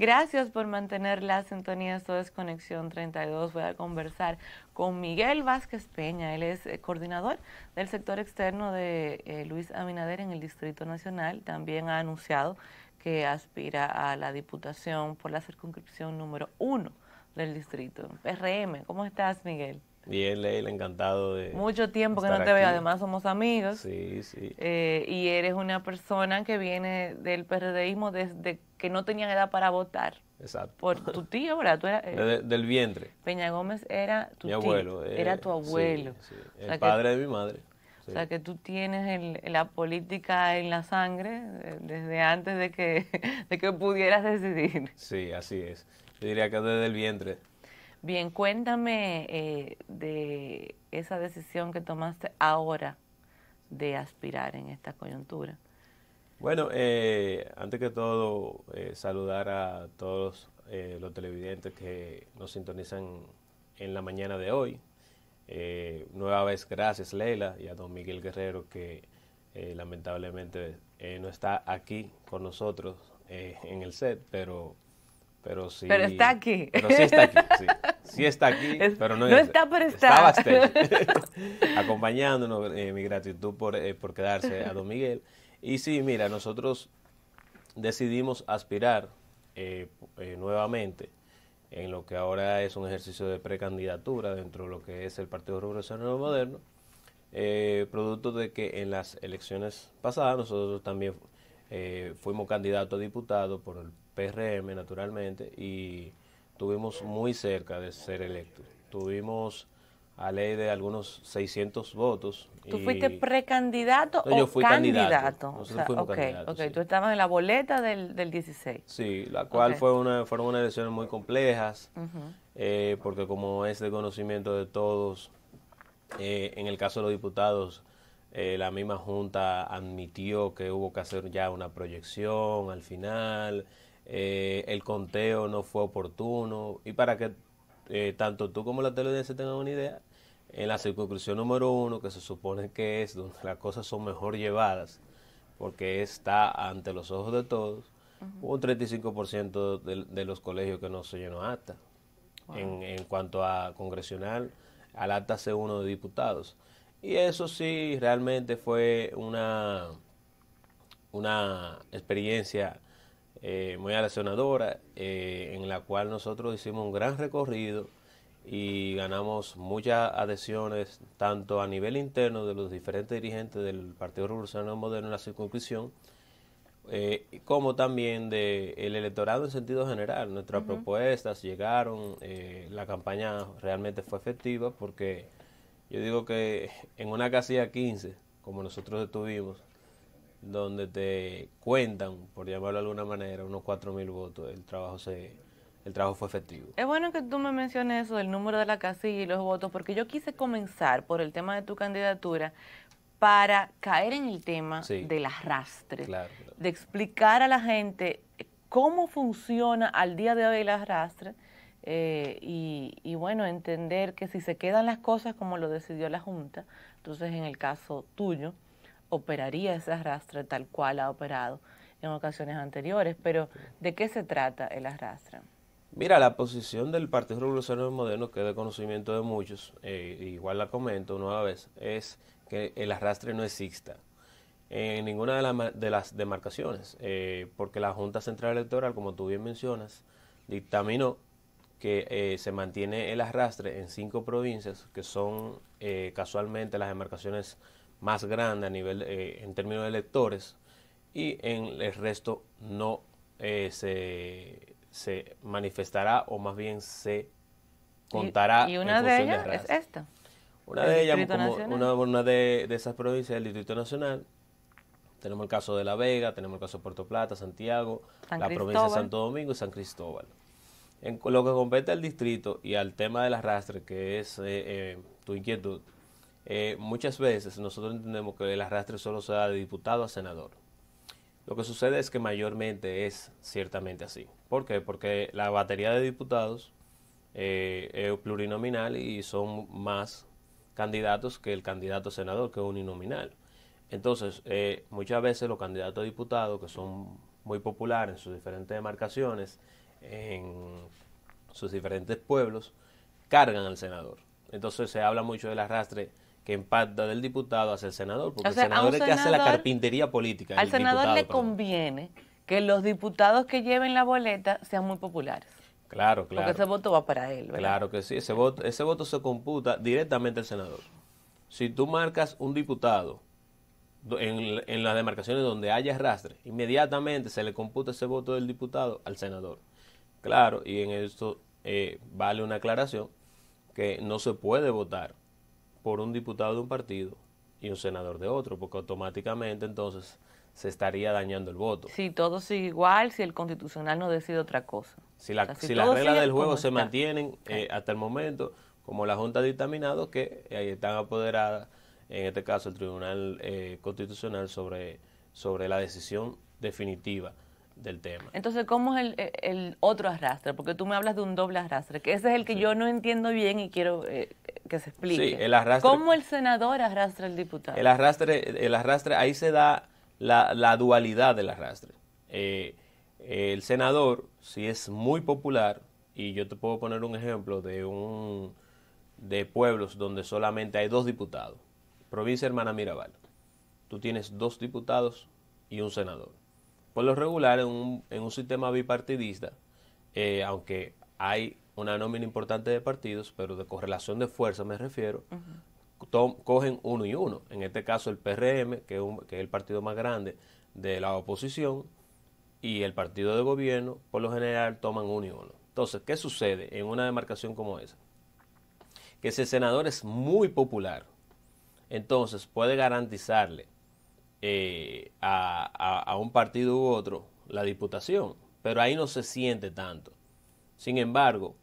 Gracias por mantener la sintonía. Esto es Conexión 32. Voy a conversar con Miguel Vázquez Peña. Él es coordinador del sector externo de Luis Abinader en el Distrito Nacional. También ha anunciado que aspira a la diputación por la circunscripción número 1 del distrito, PRM. ¿Cómo estás, Miguel? Bien, Leila, encantado de Mucho tiempo que estar no te veo, aquí. además somos amigos. Sí, sí, Y eres una persona que viene del PRDismo desde que no tenían edad para votar. exacto. Por tu tío, ¿verdad? Tú eras, Del vientre, Peña Gómez era tu mi tío, abuelo, era tu sí, abuelo. sí, O el sea que, padre de mi madre. o Sí, sea que tú tienes la política en la sangre desde antes de que, de que pudieras decidir. sí, así es. Yo diría que desde el vientre. Bien, cuéntame de esa decisión que tomaste ahora de aspirar en esta coyuntura. Bueno, antes que todo, saludar a todos los televidentes que nos sintonizan en la mañana de hoy. Nueva vez, gracias Leila y a don Miguel Guerrero que lamentablemente no está aquí con nosotros en el set, pero Pero está sí, aquí. pero sí está aquí, sí, sí está aquí, pero no en No el set. está, pero Está está. backstage, acompañándonos, mi gratitud por quedarse a don Miguel. Y sí, mira, nosotros decidimos aspirar nuevamente en lo que ahora es un ejercicio de precandidatura dentro de lo que es el Partido Revolucionario Moderno, producto de que en las elecciones pasadas nosotros también fuimos candidatos a diputados por el PRM naturalmente y tuvimos muy cerca de ser electos. Tuvimos a ley de algunos 600 votos. ¿Tú fuiste Y precandidato no, yo o fui candidato, candidato? O nosotros sea, fuimos ok, candidatos, ok, sí. tú estabas en la boleta del 16. Sí, la Ok. cual fueron unas elecciones muy complejas, porque como es de conocimiento de todos, en el caso de los diputados, la misma Junta admitió que hubo que hacer ya una proyección al final, el conteo no fue oportuno, y para que tanto tú como la teleaudiencia tengan una idea, en la circunscripción número 1, que se supone que es donde las cosas son mejor llevadas, porque está ante los ojos de todos, hubo un 35% de los colegios que no se llenó acta. Wow. En cuanto a congresional, al acta C1 de diputados. Y eso sí, realmente fue una experiencia muy aleccionadora, en la cual nosotros hicimos un gran recorrido y ganamos muchas adhesiones, tanto a nivel interno de los diferentes dirigentes del Partido Revolucionario Moderno en la circunscripción, como también del electorado en sentido general. Nuestras propuestas llegaron, la campaña realmente fue efectiva porque yo digo que en una casilla 15, como nosotros estuvimos, donde te cuentan, por llamarlo de alguna manera, unos 4.000 votos, el trabajo fue efectivo. Es bueno que tú me menciones eso del número de la casilla y los votos, porque yo quise comenzar por el tema de tu candidatura para caer en el tema Sí, del arrastre, claro, claro. de explicar a la gente cómo funciona al día de hoy el arrastre y bueno, entender que si se quedan las cosas como lo decidió la Junta, entonces en el caso tuyo, operaría ese arrastre tal cual ha operado en ocasiones anteriores. Pero, ¿de qué se trata el arrastre? Mira, la posición del Partido Revolucionario Moderno, que es de conocimiento de muchos, igual la comento una vez, es que el arrastre no exista en ninguna de las demarcaciones, porque la Junta Central Electoral, como tú bien mencionas, dictaminó que se mantiene el arrastre en 5 provincias, que son casualmente las demarcaciones más grandes a nivel, en términos de electores, y en el resto no se manifestará o más bien se contará Y en una de función de ellas es arrastre. esta, Una el de ellas, Distrito como Nacional. una de esas provincias del Distrito Nacional, tenemos el caso de La Vega, tenemos el caso de Puerto Plata, Santiago, San la provincia de Cristóbal. Santo Domingo y San Cristóbal. En lo que compete al distrito y al tema del arrastre, que es tu inquietud, muchas veces nosotros entendemos que el arrastre solo se da de diputado a senador. Lo que sucede es que mayormente es ciertamente así. ¿Por qué? Porque la batería de diputados es plurinominal y son más candidatos que el candidato a senador, que es uninominal. Entonces, muchas veces los candidatos a diputados, que son muy populares en sus diferentes demarcaciones, en sus diferentes pueblos, cargan al senador. Entonces se habla mucho del arrastre que impacta del diputado hacia el senador, porque O sea, el senador es el que hace la carpintería política. Al senador le conviene que los diputados que lleven la boleta sean muy populares. Claro, claro. Porque ese voto va para él, ¿verdad? Claro que sí, ese voto se computa directamente al senador. Si tú marcas un diputado en las demarcaciones donde haya arrastre, inmediatamente se le computa ese voto del diputado al senador. Claro, y en esto vale una aclaración, que no se puede votar por un diputado de un partido y un senador de otro, porque automáticamente entonces se estaría dañando el voto. Si todo sigue igual, si el constitucional no decide otra cosa. Si las reglas del juego se mantienen hasta el momento, como la Junta ha dictaminado que están apoderadas, en este caso el Tribunal Constitucional, sobre la decisión definitiva del tema. Entonces, ¿cómo es el otro arrastre? Porque tú me hablas de un doble arrastre, que ese es el que yo no entiendo bien y quiero que se explique. Sí, el arrastre. ¿Cómo el senador arrastra al diputado? El arrastre, ahí se da la dualidad del arrastre. El senador, si es muy popular, y yo te puedo poner un ejemplo de pueblos donde solamente hay 2 diputados, provincia Hermana Mirabal, tú tienes 2 diputados y un senador. Por lo regular, en un sistema bipartidista, aunque hay una nómina importante de partidos, pero de correlación de fuerza me refiero, cogen 1 y 1. En este caso el PRM, que es el partido más grande de la oposición, y el partido de gobierno, por lo general, toman 1 y 1. Entonces, ¿qué sucede en una demarcación como esa? Que si el senador es muy popular, entonces puede garantizarle a un partido u otro la diputación, pero ahí no se siente tanto. Sin embargo,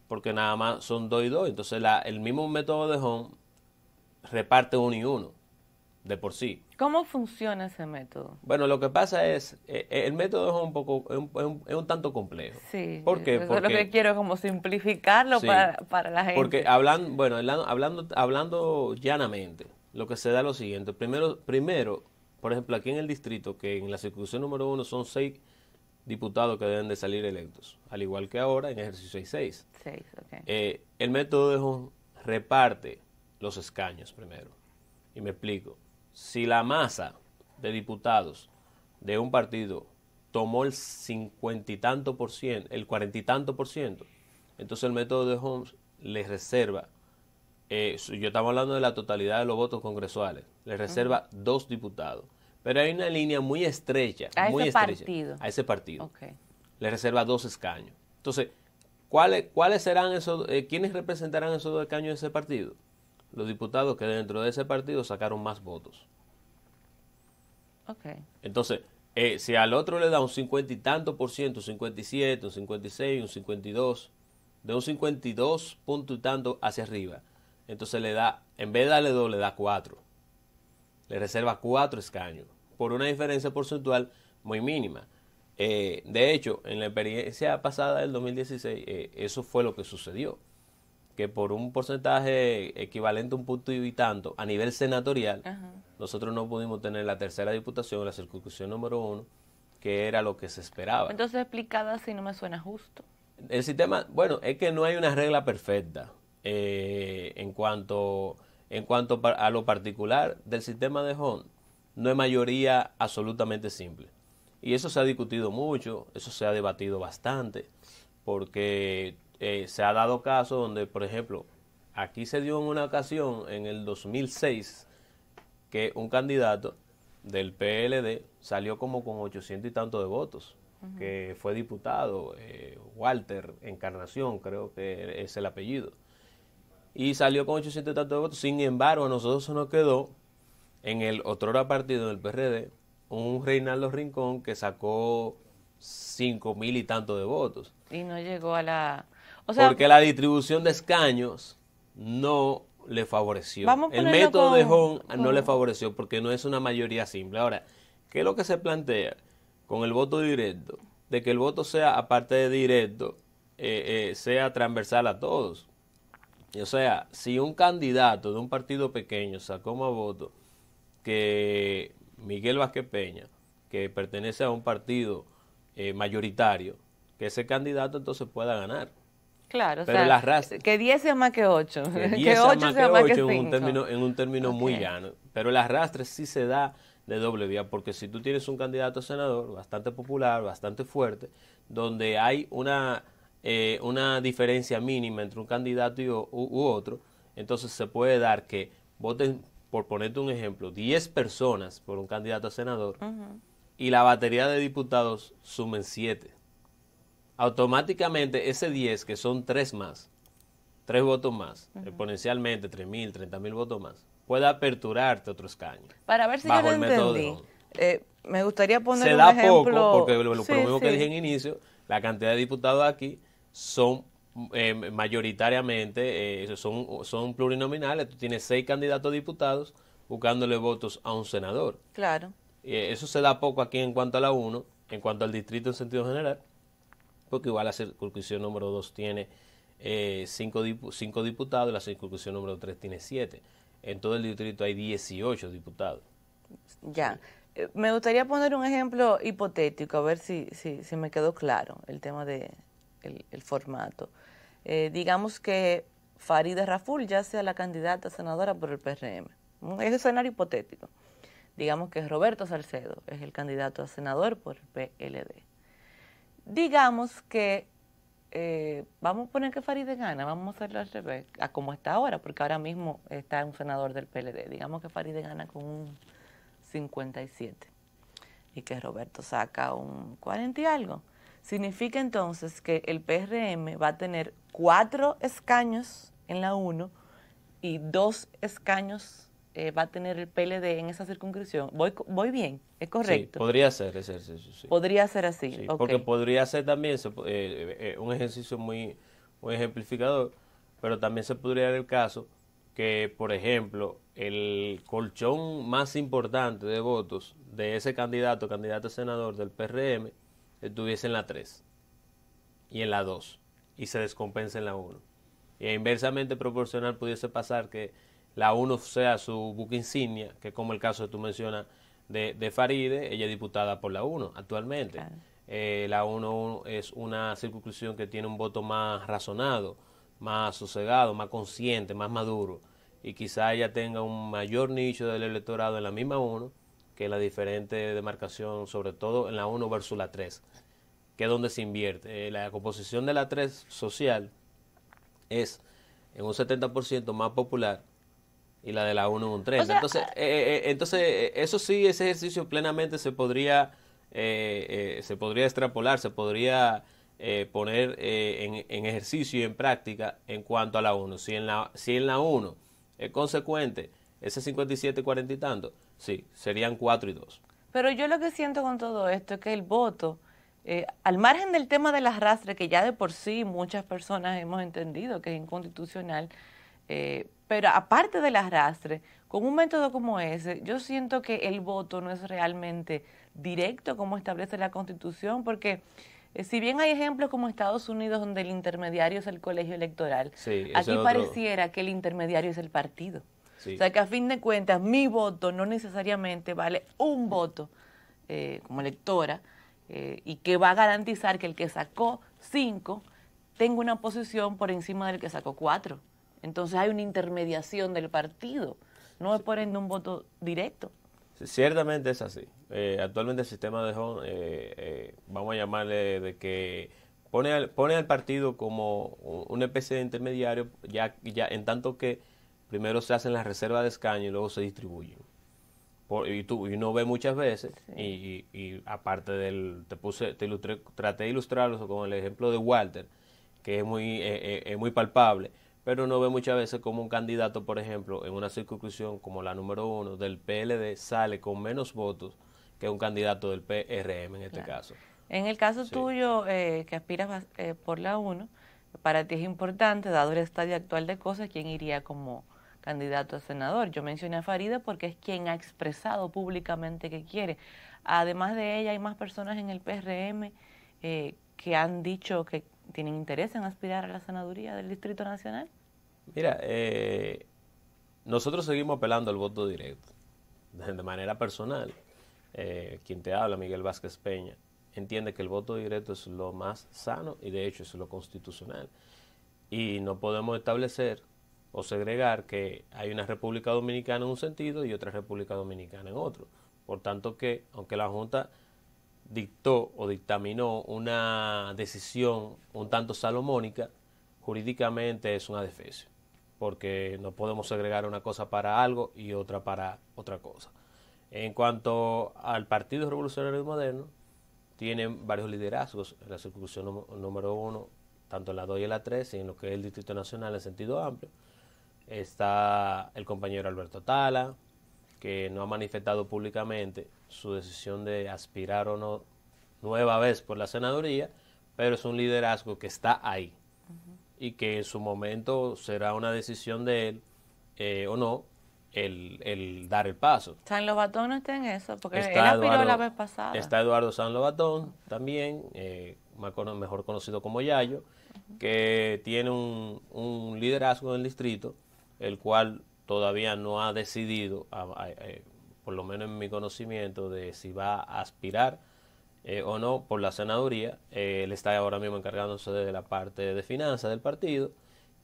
porque nada más son 2 y 2, entonces el mismo método de Home reparte 1 y 1 de por sí. ¿Cómo funciona ese método? Bueno, lo que pasa es, el método es un tanto complejo. Sí, ¿Por qué? Eso es lo que quiero, como simplificarlo, sí, para la gente. Porque hablando llanamente, lo que se da es lo siguiente. Primero, por ejemplo, aquí en el distrito, que en la circunscripción número 1 son 6 diputados que deben de salir electos, al igual que ahora en ejercicio hay 6. 6, ok. El método de Home reparte los escaños primero. Y me explico. Si la masa de diputados de un partido tomó el 50 y tanto por ciento, el 40 y tanto por ciento, entonces el método de Holmes les reserva, yo estaba hablando de la totalidad de los votos congresuales, les reserva 2 diputados. Pero hay una línea muy estrecha, a ese partido. Okay. Le reserva 2 escaños. Entonces, ¿cuáles serán esos, quiénes representarán esos 2 escaños de ese partido? Los diputados que dentro de ese partido sacaron más votos. Okay. Entonces, si al otro le da un 50 y tanto por ciento, un 57, un 56, un 52, de un 52 punto y tanto hacia arriba, entonces le da, en vez de darle 2, le da 4. Le reserva 4 escaños, por una diferencia porcentual muy mínima. De hecho, en la experiencia pasada del 2016, eso fue lo que sucedió. Que por un porcentaje equivalente a un punto y tanto a nivel senatorial, nosotros no pudimos tener la tercera diputación, la circunscripción número 1, que era lo que se esperaba. Entonces, explicada así no me suena justo. El sistema, bueno, es que no hay una regla perfecta en cuanto a lo particular del sistema de Home. No hay mayoría absolutamente simple. Y eso se ha discutido mucho, eso se ha debatido bastante, porque se ha dado casos donde, por ejemplo, aquí se dio en una ocasión, en el 2006, que un candidato del PLD salió como con 800 y tanto de votos, que fue diputado, Walter Encarnación, creo que es el apellido, y salió con 800 y tanto de votos. Sin embargo, a nosotros se nos quedó en el otrora partido del PRD un Reinaldo Rincón que sacó 5,000 y tanto de votos. Y no llegó a la... porque la distribución de escaños no le favoreció. El método de Home no le favoreció porque no es una mayoría simple. Ahora, ¿qué es lo que se plantea con el voto directo? De que el voto sea, aparte de directo, sea transversal a todos. O sea, si un candidato de un partido pequeño sacó más votos que Miguel Vázquez Peña, que pertenece a un partido mayoritario, que ese candidato entonces pueda ganar. Claro, Pero o sea, el arrastre, que 10 sea más que 8, que que 10 sea 8 más que sea más que 8 5. en un término muy Ok. llano. Pero el arrastre sí se da de doble vía, porque si tú tienes un candidato a senador bastante popular, bastante fuerte, donde hay una diferencia mínima entre un candidato u otro, entonces se puede dar que voten, por ponerte un ejemplo, 10 personas por un candidato a senador Ujú. y la batería de diputados sumen 7. Automáticamente ese 10, que son 3 más, 3 votos más, exponencialmente 3.000, 30.000 votos más, puede aperturarte otro escaño, Para ver si yo bajo lo el método de entendí, Hon. me gustaría poner Se un da poco, porque ejemplo. por lo Sí, mismo que dije sí. en inicio, la cantidad de diputados aquí son mayoritariamente, son plurinominales. Tú tienes 6 candidatos a diputados buscándole votos a un senador. Claro. Eso se da poco aquí en cuanto a la uno, en cuanto al distrito en sentido general, porque igual la circunscripción número 2 tiene 5 diputados y la circunscripción número 3 tiene 7. En todo el distrito hay 18 diputados. Sí, Ya. Me gustaría poner un ejemplo hipotético, a ver si me quedó claro el tema de el formato. Digamos que Farideh Raful ya sea la candidata a senadora por el PRM. Un escenario hipotético. Digamos que Roberto Salcedo es el candidato a senador por el PLD. Digamos que, vamos a poner que Farideh gana, vamos a hacerlo al revés, a como está ahora, porque ahora mismo está un senador del PLD. Digamos que Farideh gana con un 57 y que Roberto saca un 40 y algo. Significa entonces que el PRM va a tener 4 escaños en la 1 y 2 escaños va a tener el PLD en esa circunscripción. Voy bien, es sí, correcto. podría ser ese ejercicio, sí. Podría ser así, Sí, ok. porque podría ser también un ejercicio muy ejemplificador, pero también se podría dar el caso que, por ejemplo, el colchón más importante de votos de ese candidato a senador del PRM estuviese en la 3 y en la 2 y se descompensa en la 1. Y inversamente proporcional pudiese pasar que la 1 sea su buque insignia, que como el caso que tú mencionas de Farideh, ella es diputada por la 1 actualmente. Claro. La 1 es una circunscripción que tiene un voto más razonado, más sosegado, más consciente, más maduro, y quizá ella tenga un mayor nicho del electorado en la misma 1 que en la diferente demarcación, sobre todo en la 1 versus la 3, que es donde se invierte. La composición de la 3 social es en un 70% más popular y la de la 1 en un O 30%. sea, Entonces, eso sí, ese ejercicio plenamente se podría extrapolar, se podría poner en ejercicio y en práctica en cuanto a la 1. Si en la 1 es consecuente ese 57, 40 y tanto, sí, serían 4 y 2. pero yo lo que siento con todo esto es que el voto, al margen del tema del arrastre, que ya de por sí muchas personas hemos entendido que es inconstitucional, pero aparte del arrastre, con un método como ese, yo siento que el voto no es realmente directo como establece la Constitución, porque si bien hay ejemplos como Estados Unidos donde el intermediario es el colegio electoral, Sí, ese aquí es otro. pareciera que el intermediario es el partido. O Sí. sea que a fin de cuentas mi voto no necesariamente vale un voto como electora y que va a garantizar que el que sacó 5 tenga una posición por encima del que sacó 4. Entonces hay una intermediación del partido, no es por ende un voto directo. Sí, ciertamente es así. Actualmente el sistema de Hon, vamos a llamarle de que pone al partido como una especie de intermediario, ya en tanto que primero se hacen las reservas de escaño y luego se distribuyen. Y uno ve muchas veces, Sí. y aparte traté de ilustrarlo con el ejemplo de Walter, que es muy palpable, pero uno ve muchas veces como un candidato, por ejemplo, en una circunscripción como la número 1 del PLD sale con menos votos que un candidato del PRM en este Claro. caso. En el caso Sí. tuyo, que aspiras por la 1, para ti es importante, dado el estadio actual de cosas, quién iría como candidato a senador. Yo mencioné a Farideh porque es quien ha expresado públicamente que quiere. Además de ella, hay más personas en el PRM que han dicho que tienen interés en aspirar a la senaduría del Distrito Nacional. Mira, nosotros seguimos apelando al voto directo, de manera personal. Quien te habla, Miguel Vázquez Peña, entiende que el voto directo es lo más sano y de hecho es lo constitucional. Y no podemos establecer o segregar que hay una República Dominicana en un sentido y otra República Dominicana en otro. Por tanto que, aunque la Junta dictó o dictaminó una decisión un tanto salomónica, jurídicamente es un adefesio, porque no podemos segregar una cosa para algo y otra para otra cosa. En cuanto al Partido Revolucionario Moderno, tienen varios liderazgos en la circunscripción número 1, tanto en la 2 y en la 3, y en lo que es el Distrito Nacional en sentido amplio. Está el compañero Alberto Tala, que no ha manifestado públicamente su decisión de aspirar o no nueva vez por la senaduría, pero es un liderazgo que está ahí y que en su momento será una decisión de él o no el dar el paso. San Lobatón no está en eso, porque él Está aspiró Eduardo, la vez pasada. está Eduardo San Lobatón también, mejor conocido como Yayo, que tiene un liderazgo en el distrito, el cual todavía no ha decidido, por lo menos en mi conocimiento, de si va a aspirar o no por la senaduría. Él está ahora mismo encargándose de la parte de finanzas del partido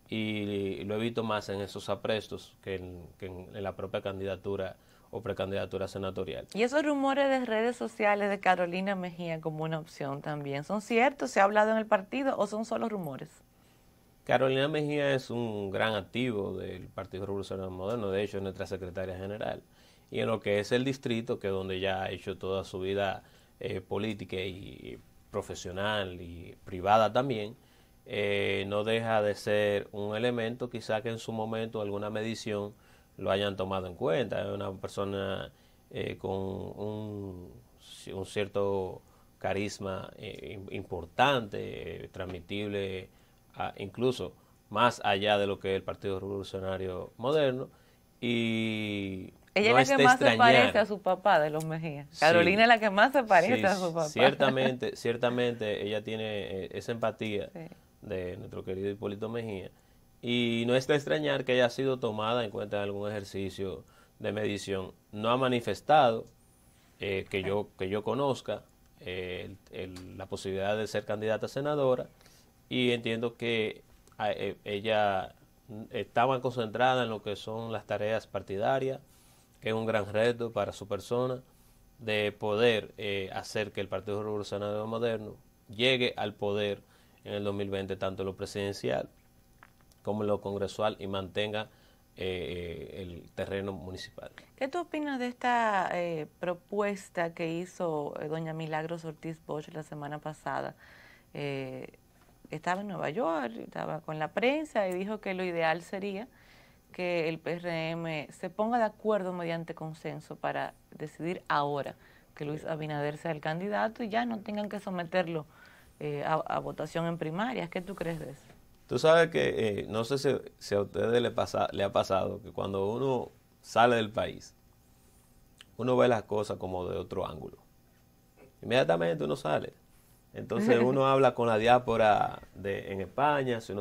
y lo he visto más en esos aprestos que en la propia candidatura o precandidatura senatorial. Y esos rumores de redes sociales de Carolina Mejía como una opción también, ¿son ciertos? ¿Se ha hablado en el partido o son solo rumores? Carolina Mejía es un gran activo del Partido Revolucionario Moderno, de hecho es nuestra secretaria general. Y en lo que es el distrito, que es donde ya ha hecho toda su vida política y profesional y privada también, no deja de ser un elemento quizá que en su momento alguna medición lo hayan tomado en cuenta. Es una persona con un cierto carisma importante, transmitible incluso más allá de lo que es el Partido Revolucionario Moderno. Y ella no es la que más se parece a su papá de los Mejía. Carolina es la que más se parece a su papá. Ciertamente ella tiene esa empatía de nuestro querido Hipólito Mejía. Y no es de extrañar que haya sido tomada en cuenta en algún ejercicio de medición. No ha manifestado que yo conozca la posibilidad de ser candidata a senadora, y entiendo que ella estaba concentrada en lo que son las tareas partidarias, que es un gran reto para su persona, de poder hacer que el Partido Revolucionario Moderno llegue al poder en el 2020, tanto en lo presidencial como en lo congresual, y mantenga el terreno municipal. ¿Qué tú opinas de esta propuesta que hizo doña Milagros Ortiz Bosch la semana pasada? Estaba en Nueva York, estaba con la prensa y dijo que lo ideal sería que el PRM se ponga de acuerdo mediante consenso para decidir ahora que Luis Abinader sea el candidato y ya no tengan que someterlo a votación en primarias. ¿Qué tú crees de eso? Tú sabes que, no sé si a ustedes le ha pasado, que cuando uno sale del país, uno ve las cosas como de otro ángulo. Inmediatamente uno sale. Entonces uno habla con la diáspora en España, si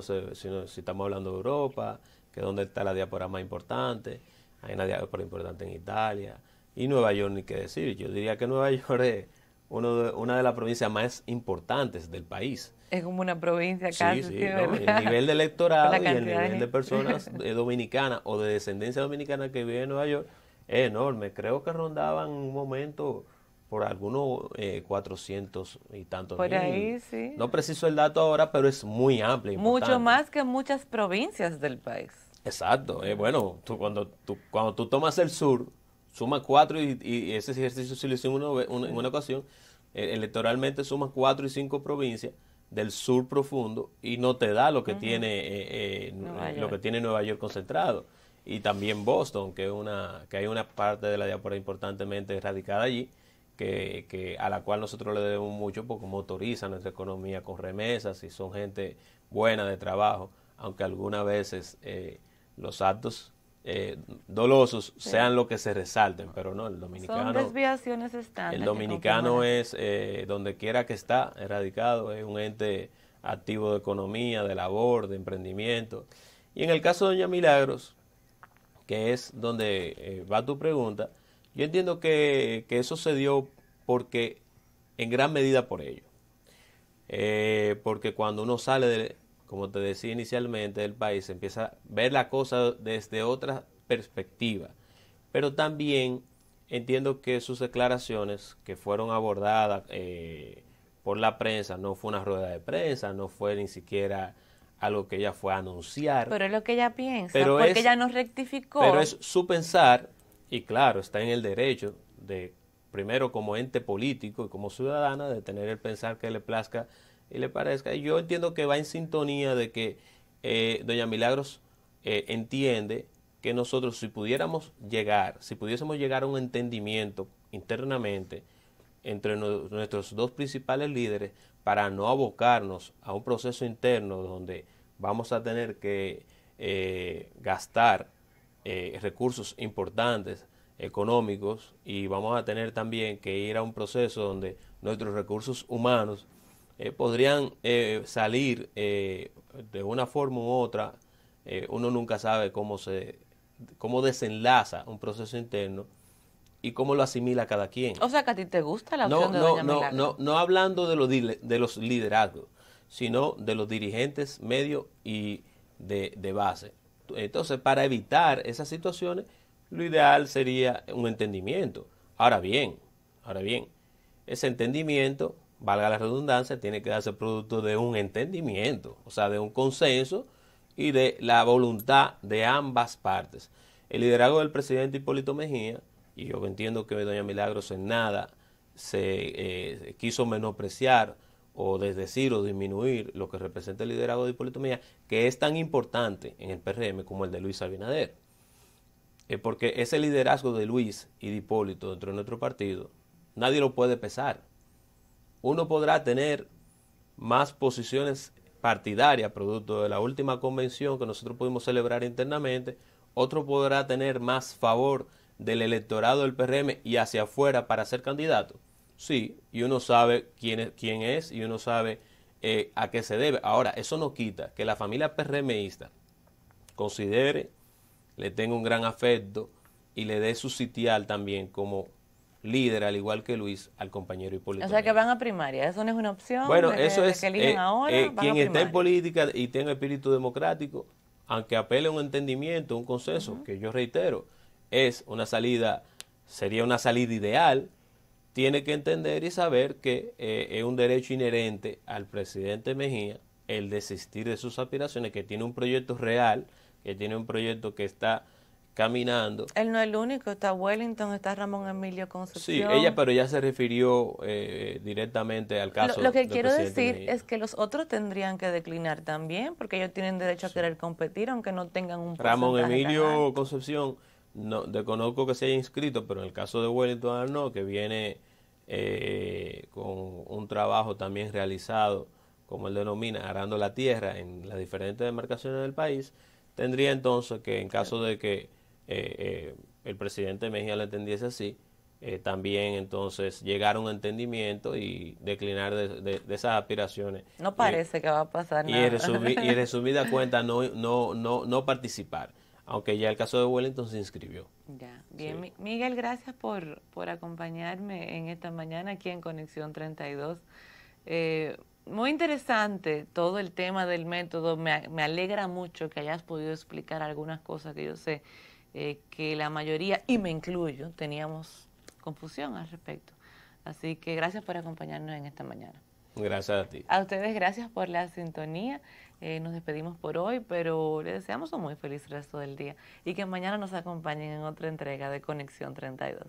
estamos hablando de Europa, que es donde está la diáspora más importante. Hay una diáspora importante en Italia. Y Nueva York, ni qué decir. Yo diría que Nueva York es una de las provincias más importantes del país. Es como una provincia casi. Sí, sí, ¿no? El nivel de electorado y el nivel de gente. personas dominicanas o de descendencia dominicana que viven en Nueva York es enorme. Creo que rondaban en un momento por algunos 400 y tantos por mil. Ahí, sí. No preciso el dato ahora, pero es muy amplio. Mucho más que muchas provincias del país. Exacto. Bueno, cuando tú tomas el sur, sumas 4 y ese ejercicio se lo hizo en una ocasión, electoralmente sumas 4 y 5 provincias del sur profundo y no te da lo que tiene Nueva York concentrado, y también Boston, que hay una parte de la diáspora importantemente radicada allí, a la cual nosotros le debemos mucho porque motoriza nuestra economía con remesas y son gente buena de trabajo, aunque algunas veces los actos dolosos sean lo que se resalten, pero no, el dominicano... Son desviaciones estándar. El dominicano es, donde quiera que está erradicado, es un ente activo de economía, de labor, de emprendimiento. Y en el caso de doña Milagros, que es donde va tu pregunta, yo entiendo que eso se dio porque en gran medida por ello. Porque cuando uno sale, como te decía inicialmente, del país, empieza a ver la cosa desde otra perspectiva. Pero también entiendo que sus declaraciones que fueron abordadas por la prensa, no fue una rueda de prensa, no fue ni siquiera algo que ella fue a anunciar. Pero es lo que ella piensa, pero porque ella no rectificó. Pero es su pensar, y claro, está en el derecho de, primero como ente político y como ciudadana, de tener el pensar que le plazca y le parezca. Y yo entiendo que va en sintonía de que doña Milagros entiende que nosotros si pudiésemos llegar a un entendimiento internamente entre nuestros dos principales líderes para no abocarnos a un proceso interno donde vamos a tener que gastar recursos importantes económicos y vamos a tener también que ir a un proceso donde nuestros recursos humanos podrían salir de una forma u otra. Uno nunca sabe cómo desenlaza un proceso interno y cómo lo asimila cada quien. O sea, que a ti te gusta la opción de doña Milagros. No hablando de los liderazgos, sino de los dirigentes medio y de base. Entonces, para evitar esas situaciones, lo ideal sería un entendimiento. Ahora bien, ese entendimiento, valga la redundancia, tiene que darse producto de un entendimiento, o sea, de un consenso y de la voluntad de ambas partes. El liderazgo del presidente Hipólito Mejía, y yo entiendo que doña Milagros en nada se quiso menospreciar o desdecir o disminuir lo que representa el liderazgo de Hipólito Mejía, que es tan importante en el PRM como el de Luis Abinader. Porque ese liderazgo de Luis y de Hipólito dentro de nuestro partido, nadie lo puede pesar. Uno podrá tener más posiciones partidarias producto de la última convención que nosotros pudimos celebrar internamente, otro podrá tener más favor del electorado del PRM y hacia afuera para ser candidato. Sí, y uno sabe quién es y uno sabe a qué se debe. Ahora, eso no quita que la familia PRMista considere, le tenga un gran afecto y le dé su sitial también como líder, al igual que Luis, al compañero Hipólito. O sea, que van a primaria, eso no es una opción. Bueno, eso es que eligen ahora, quien esté en política y tenga espíritu democrático, aunque apele a un entendimiento, un consenso, que yo reitero, es una salida, sería una salida ideal, tiene que entender y saber que es un derecho inherente al presidente Mejía el desistir de sus aspiraciones, que tiene un proyecto real, que tiene un proyecto que está caminando. Él no es el único, está Wellington, está Ramón Emilio Concepción. Sí, pero ella se refirió directamente al caso. Lo que quiero decir es que los otros tendrían que declinar también, porque ellos tienen derecho a querer competir, aunque no tengan un porcentaje. Ramón Emilio Concepción, no desconozco que se haya inscrito, pero en el caso de Wellington Arnaud, que viene con un trabajo también realizado, como él denomina, arando la tierra en las diferentes demarcaciones del país, tendría entonces que, en caso de que el presidente Mejía lo entendiese así, también entonces llegar a un entendimiento y declinar de esas aspiraciones. No parece que va a pasar nada. Y en resumida cuenta no participar, aunque ya el caso de Wellington se inscribió. Ya, bien. Sí. Miguel, gracias por acompañarme en esta mañana aquí en Conexión 32. Muy interesante todo el tema del método. Me alegra mucho que hayas podido explicar algunas cosas que yo sé que la mayoría, y me incluyo, teníamos confusión al respecto. Así que gracias por acompañarnos en esta mañana. Gracias a ti. A ustedes gracias por la sintonía. Nos despedimos por hoy, pero les deseamos un muy feliz resto del día y que mañana nos acompañen en otra entrega de Conexión 32.